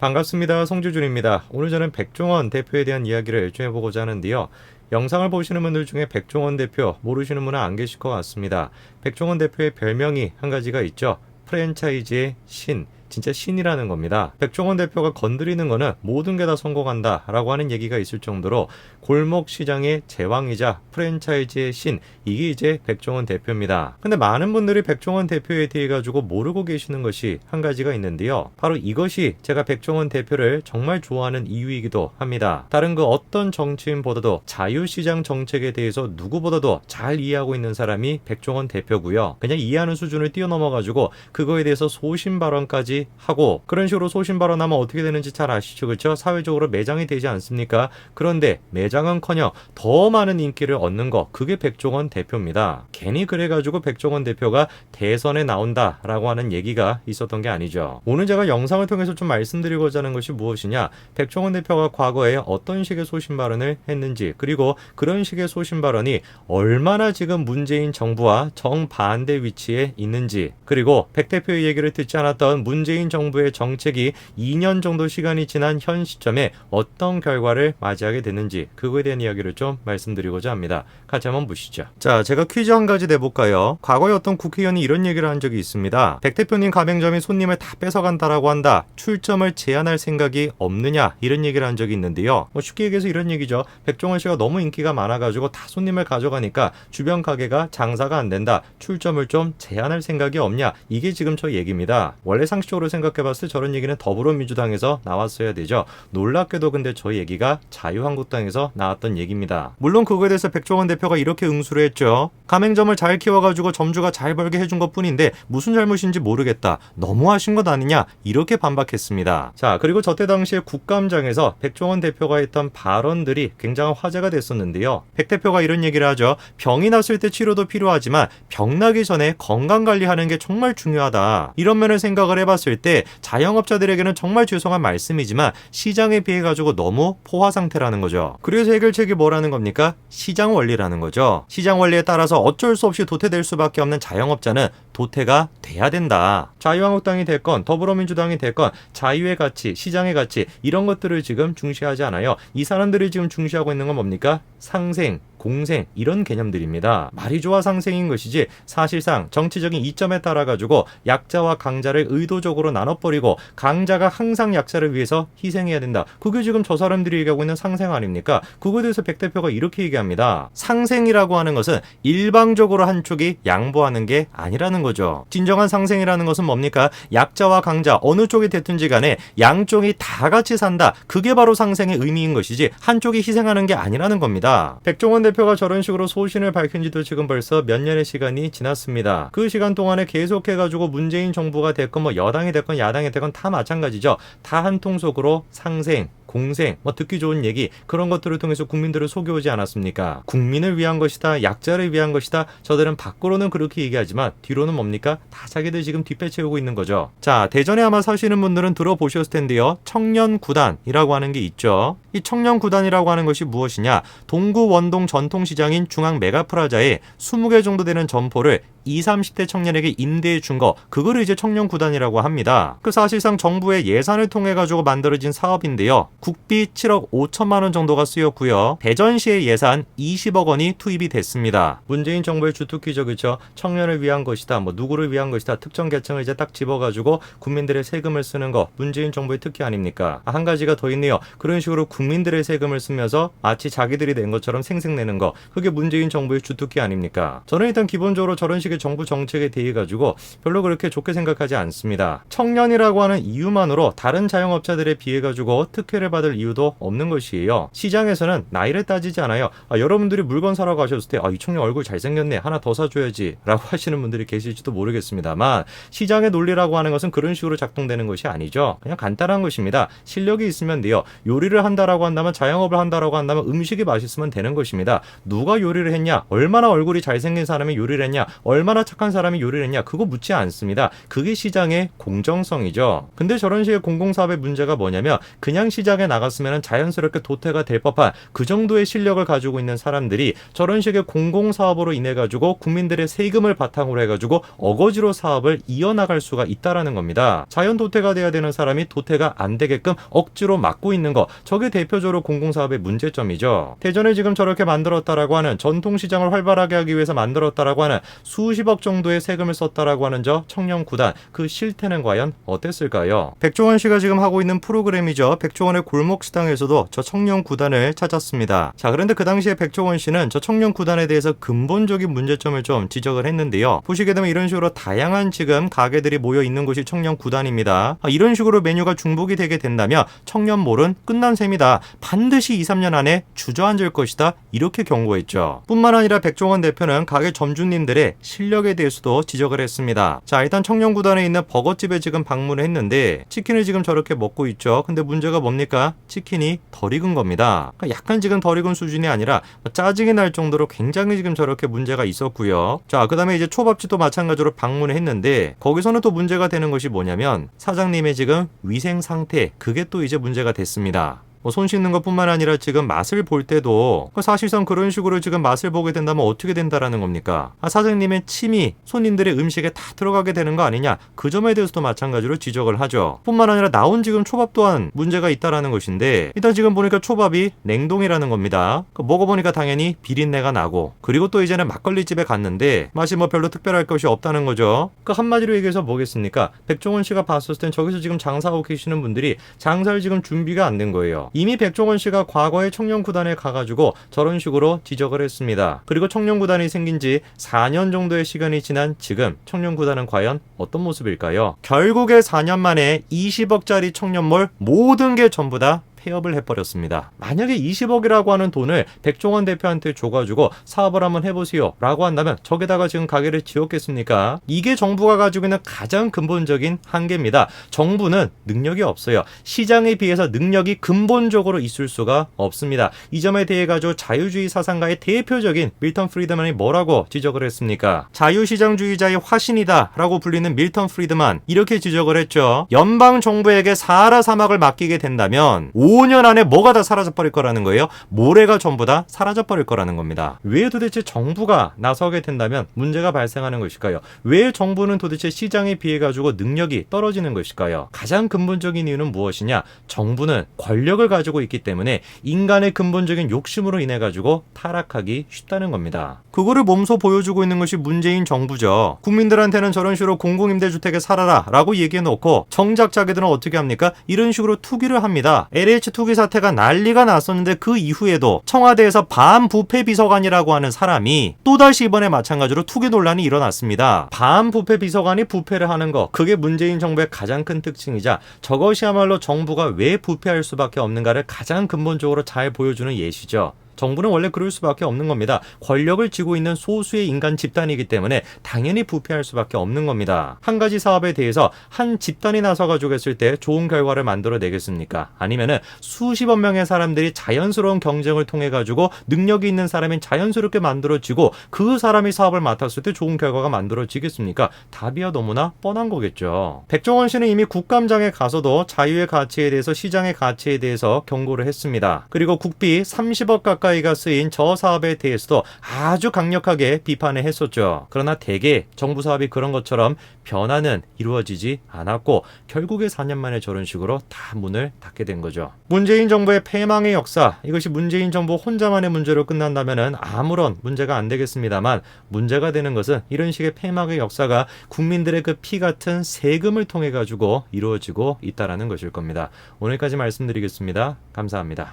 반갑습니다. 송주준입니다. 오늘 저는 백종원 대표에 대한 이야기를 좀 해보고자 하는데요. 영상을 보시는 분들 중에 백종원 대표 모르시는 분은 안 계실 것 같습니다. 백종원 대표의 별명이 한 가지가 있죠. 프랜차이즈의 신. 진짜 신이라는 겁니다. 백종원 대표가 건드리는 거는 모든 게 다 성공한다 라고 하는 얘기가 있을 정도로 골목 시장의 제왕이자 프랜차이즈의 신, 이게 이제 백종원 대표입니다. 근데 많은 분들이 백종원 대표에 대해 가지고 모르고 계시는 것이 한 가지가 있는데요. 바로 이것이 제가 백종원 대표를 정말 좋아하는 이유이기도 합니다. 다른 그 어떤 정치인보다도 자유시장 정책에 대해서 누구보다도 잘 이해하고 있는 사람이 백종원 대표고요. 그냥 이해하는 수준을 뛰어넘어 가지고 그거에 대해서 소신 발언까지 하고, 그런 식으로 소신 발언하면 어떻게 되는지 잘 아시죠? 그렇죠? 사회적으로 매장이 되지 않습니까? 그런데 매장은커녕 더 많은 인기를 얻는 거, 그게 백종원 대표입니다. 괜히 그래가지고 백종원 대표가 대선에 나온다라고 하는 얘기가 있었던 게 아니죠. 오늘 제가 영상을 통해서 좀 말씀드리고자 하는 것이 무엇이냐, 백종원 대표가 과거에 어떤 식의 소신 발언을 했는지, 그리고 그런 식의 소신 발언이 얼마나 지금 문재인 정부와 정반대 위치에 있는지, 그리고 백 대표의 얘기를 듣지 않았던 문재인 정부의 정책이 2년 정도 시간이 지난 현 시점에 어떤 결과를 맞이하게 됐는지, 그거에 대한 이야기를 좀 말씀드리고자 합니다. 같이 한번 보시죠. 자, 제가 퀴즈 한 가지 내볼까요? 과거에 어떤 국회의원이 이런 얘기를 한 적이 있습니다. 백 대표님 가맹점이 손님을 다 뺏어간다라고 한다. 출점을 제한할 생각이 없느냐? 이런 얘기를 한 적이 있는데요. 쉽게 얘기해서 이런 얘기죠. 백종원 씨가 너무 인기가 많아가지고 다 손님을 가져가니까 주변 가게가 장사가 안 된다. 출점을 좀 제한할 생각이 없냐? 이게 지금 저 얘기입니다. 원래 상식적으로 생각해봤을 때 저런 얘기는 더불어민주당에서 나왔어야 되죠. 놀랍게도 근데 저 얘기가 자유한국당에서 나왔던 얘기입니다. 물론 그거에 대해서 백종원 대표가 이렇게 응수를 했죠. 가맹점을 잘 키워가지고 점주가 잘 벌게 해준 것뿐인데 무슨 잘못인지 모르겠다. 너무하신 것 아니냐? 이렇게 반박했습니다. 자, 그리고 저때 당시에 국감장에서 백종원 대표가 했던 발언들이 굉장한 화제가 됐었는데요. 백 대표가 이런 얘기를 하죠. 병이 났을 때 치료도 필요하지만 병 나기 전에 건강관리하는 게 정말 중요하다. 이런 면을 생각을 해봤을 때 자영업자들에게는 정말 죄송한 말씀이지만 시장에 비해 가지고 너무 포화 상태라는 거죠. 그래서 해결책이 뭐라는 겁니까? 시장 원리라는 거죠. 시장 원리에 따라서 어쩔 수 없이 도태될 수밖에 없는 자영업자는 도태가 돼야 된다. 자유한국당이 됐건 더불어민주당이 됐건 자유의 가치, 시장의 가치, 이런 것들을 지금 중시하지 않아요. 이 사람들이 지금 중시하고 있는 건 뭡니까? 상생, 공생, 이런 개념들입니다. 말이 좋아 상생인 것이지 사실상 정치적인 이점에 따라 가지고 약자와 강자를 의도적으로 나눠버리고 강자가 항상 약자를 위해서 희생해야 된다. 그게 지금 저 사람들이 얘기하고 있는 상생 아닙니까? 그거에 대해서 백 대표가 이렇게 얘기합니다. 상생이라고 하는 것은 일방적으로 한쪽이 양보하는 게 아니라는 거죠. 진정한 상생이라는 것은 뭡니까? 약자와 강자 어느 쪽이 됐든지 간에 양쪽이 다 같이 산다. 그게 바로 상생의 의미인 것이지 한쪽이 희생하는 게 아니라는 겁니다. 백종원 대표가 저런 식으로 소신을 밝힌 지도 지금 벌써 몇 년의 시간이 지났습니다. 그 시간 동안에 계속해가지고 문재인 정부가 됐건 뭐 여당이 됐건 야당이 됐건 다 마찬가지죠. 다 한 통속으로 상생, 공생, 듣기 좋은 얘기, 그런 것들을 통해서 국민들을 속여오지 않았습니까? 국민을 위한 것이다, 약자를 위한 것이다. 저들은 밖으로는 그렇게 얘기하지만 뒤로는 뭡니까? 다 자기들 지금 뒷배 채우고 있는 거죠. 자, 대전에 아마 사시는 분들은 들어보셨을 텐데요. 청년구단이라고 하는 게 있죠. 이 청년구단이라고 하는 것이 무엇이냐? 동구 원동 전통시장인 중앙 메가프라자에 20개 정도 되는 점포를 20, 30대 청년에게 임대해 준 거, 그거를 이제 청년구단이라고 합니다. 그 사실상 정부의 예산을 통해 가지고 만들어진 사업인데요. 국비 7억 5천만 원 정도가 쓰였고요. 대전시의 예산 20억 원이 투입이 됐습니다. 문재인 정부의 주특기죠, 그렇죠? 청년을 위한 것이다, 누구를 위한 것이다, 특정 계층을 이제 딱 집어가지고 국민들의 세금을 쓰는 거, 문재인 정부의 특기 아닙니까? 한 가지가 더 있네요. 그런 식으로 국민들의 세금을 쓰면서 마치 자기들이 낸 것처럼 생색내는 거, 그게 문재인 정부의 주특기 아닙니까? 저는 일단 기본적으로 저런 식의 정부 정책에 대해 가지고 별로 그렇게 좋게 생각하지 않습니다. 청년이라고 하는 이유만으로 다른 자영업자들에 비해 가지고 특혜를 받을 이유도 없는 것이에요. 시장에서는 나이를 따지지 않아요. 여러분들이 물건 사러 가셨을 때 이 청년 얼굴 잘생겼네, 하나 더 사줘야지 라고 하시는 분들이 계실지도 모르겠습니다만, 시장의 논리라고 하는 것은 그런 식으로 작동되는 것이 아니죠. 그냥 간단한 것입니다. 실력이 있으면 돼요. 요리를 한다라고 한다면, 자영업을 한다라고 한다면 음식이 맛있으면 되는 것입니다. 누가 요리를 했냐, 얼마나 얼굴이 잘생긴 사람이 요리를 했냐, 얼마나 착한 사람이 요리를 했냐 그거 묻지 않습니다. 그게 시장의 공정성이죠. 근데 저런 식의 공공사업의 문제가 뭐냐면 그냥 시장에 나갔으면 자연스럽게 도태가 될 법한 그 정도의 실력을 가지고 있는 사람들이 저런 식의 공공사업으로 인해 가지고 국민들의 세금을 바탕으로 해가지고 어거지로 사업을 이어나갈 수가 있다라는 겁니다. 자연 도태가 돼야 되는 사람이 도태가 안 되게끔 억지로 막고 있는 거, 저게 대표적으로 공공사업의 문제점이죠. 대전에 지금 저렇게 만들었다라고 하는, 전통시장을 활발하게 하기 위해서 만들었다라고 하는 수십억 정도의 세금을 썼다라고 하는 저 청년구단, 그 실태는 과연 어땠을까요? 백종원 씨가 지금 하고 있는 프로그램이죠. 백종원의 골목시장에서도 저 청년구단을 찾았습니다. 자, 그런데 그 당시에 백종원 씨는 저 청년구단에 대해서 근본적인 문제점을 좀 지적을 했는데요. 보시게 되면 이런 식으로 다양한 지금 가게들이 모여 있는 곳이 청년구단입니다. 이런 식으로 메뉴가 중복이 되게 된다면 청년몰은 끝난 셈이다. 반드시 2, 3년 안에 주저앉을 것이다. 이렇게 경고했죠. 뿐만 아니라 백종원 대표는 가게 점주님들의 실력에 대해서도 지적을 했습니다. 자, 일단 청년구단에 있는 버거집에 지금 방문을 했는데 치킨을 지금 저렇게 먹고 있죠. 근데 문제가 뭡니까? 치킨이 덜 익은 겁니다. 약간 지금 덜 익은 수준이 아니라 짜증이 날 정도로 굉장히 지금 저렇게 문제가 있었고요. 자, 그 다음에 이제 초밥집도 마찬가지로 방문을 했는데 거기서는 또 문제가 되는 것이 뭐냐면 사장님의 지금 위생 상태, 그게 또 이제 문제가 됐습니다. 손 씻는 것뿐만 아니라 지금 맛을 볼 때도 사실상 그런 식으로 지금 맛을 보게 된다면 어떻게 된다라는 겁니까? 사장님의 침이 손님들의 음식에 다 들어가게 되는 거 아니냐? 그 점에 대해서도 마찬가지로 지적을 하죠. 뿐만 아니라 나온 지금 초밥 또한 문제가 있다라는 것인데 일단 지금 보니까 초밥이 냉동이라는 겁니다. 먹어보니까 당연히 비린내가 나고, 그리고 또 이제는 막걸리집에 갔는데 맛이 뭐 별로 특별할 것이 없다는 거죠. 그 한마디로 얘기해서 뭐겠습니까? 백종원 씨가 봤을 땐 저기서 지금 장사하고 계시는 분들이 장사를 지금 준비가 안 된 거예요. 이미 백종원 씨가 과거에 청년구단에 가가지고 저런 식으로 지적을 했습니다. 그리고 청년구단이 생긴 지 4년 정도의 시간이 지난 지금 청년구단은 과연 어떤 모습일까요? 결국에 4년 만에 20억짜리 청년몰 모든 게 전부 다 폐업을 해버렸습니다. 만약에 20억이라고 하는 돈을 백종원 대표한테 줘가지고 사업을 한번 해보세요 라고 한다면 저게다가 지금 가게를 지었겠습니까? 이게 정부가 가지고 있는 가장 근본적인 한계입니다. 정부는 능력이 없어요. 시장에 비해서 능력이 근본적으로 있을 수가 없습니다. 이 점에 대해 가지고 자유주의 사상가의 대표적인 밀턴 프리드만이 뭐라고 지적을 했습니까? 자유시장주의자의 화신이다 라고 불리는 밀턴 프리드만 이렇게 지적을 했죠. 연방정부에게 사하라 사막을 맡기게 된다면 5년 안에 뭐가 다 사라져버릴 거라는 거예요. 모래가 전부 다 사라져버릴 거라는 겁니다. 왜 도대체 정부가 나서게 된다면 문제가 발생하는 것일까요? 왜 정부는 도대체 시장에 비해 가지고 능력이 떨어지는 것일까요? 가장 근본적인 이유는 무엇이냐? 정부는 권력을 가지고 있기 때문에 인간의 근본적인 욕심으로 인해 가지고 타락하기 쉽다는 겁니다. 그거를 몸소 보여주고 있는 것이 문재인 정부죠. 국민들한테는 저런 식으로 공공임대주택에 살아라 라고 얘기해놓고 정작 자기들은 어떻게 합니까? 이런 식으로 투기를 합니다. LH 투기 사태가 난리가 났었는데 그 이후에도 청와대에서 반부패 비서관이라고 하는 사람이 또다시 이번에 마찬가지로 투기 논란이 일어났습니다. 반부패 비서관이 부패를 하는 거, 그게 문재인 정부의 가장 큰 특징이자 저것이야말로 정부가 왜 부패할 수밖에 없는가를 가장 근본적으로 잘 보여주는 예시죠. 정부는 원래 그럴 수밖에 없는 겁니다. 권력을 쥐고 있는 소수의 인간 집단이기 때문에 당연히 부패할 수밖에 없는 겁니다. 한 가지 사업에 대해서 한 집단이 나서가지고 했을 때 좋은 결과를 만들어내겠습니까? 아니면은 수십억 명의 사람들이 자연스러운 경쟁을 통해 가지고 능력이 있는 사람이 자연스럽게 만들어지고 그 사람이 사업을 맡았을 때 좋은 결과가 만들어지겠습니까? 답이야 너무나 뻔한 거겠죠. 백종원 씨는 이미 국감장에 가서도 자유의 가치에 대해서, 시장의 가치에 대해서 경고를 했습니다. 그리고 국비 30억 가까이 가 쓰인 저 사업에 대해서도 아주 강력하게 비판을 했었죠. 그러나 대개 정부 사업이 그런 것처럼 변화는 이루어지지 않았고 결국에 4년 만에 저런 식으로 다 문을 닫게 된 거죠. 문재인 정부의 패망의 역사, 이것이 문재인 정부 혼자만의 문제로 끝난다면 아무런 문제가 안 되겠습니다만, 문제가 되는 것은 이런 식의 패망의 역사가 국민들의 그 피 같은 세금을 통해 가지고 이루어지고 있다라는 것일 겁니다. 오늘까지 말씀드리겠습니다. 감사합니다.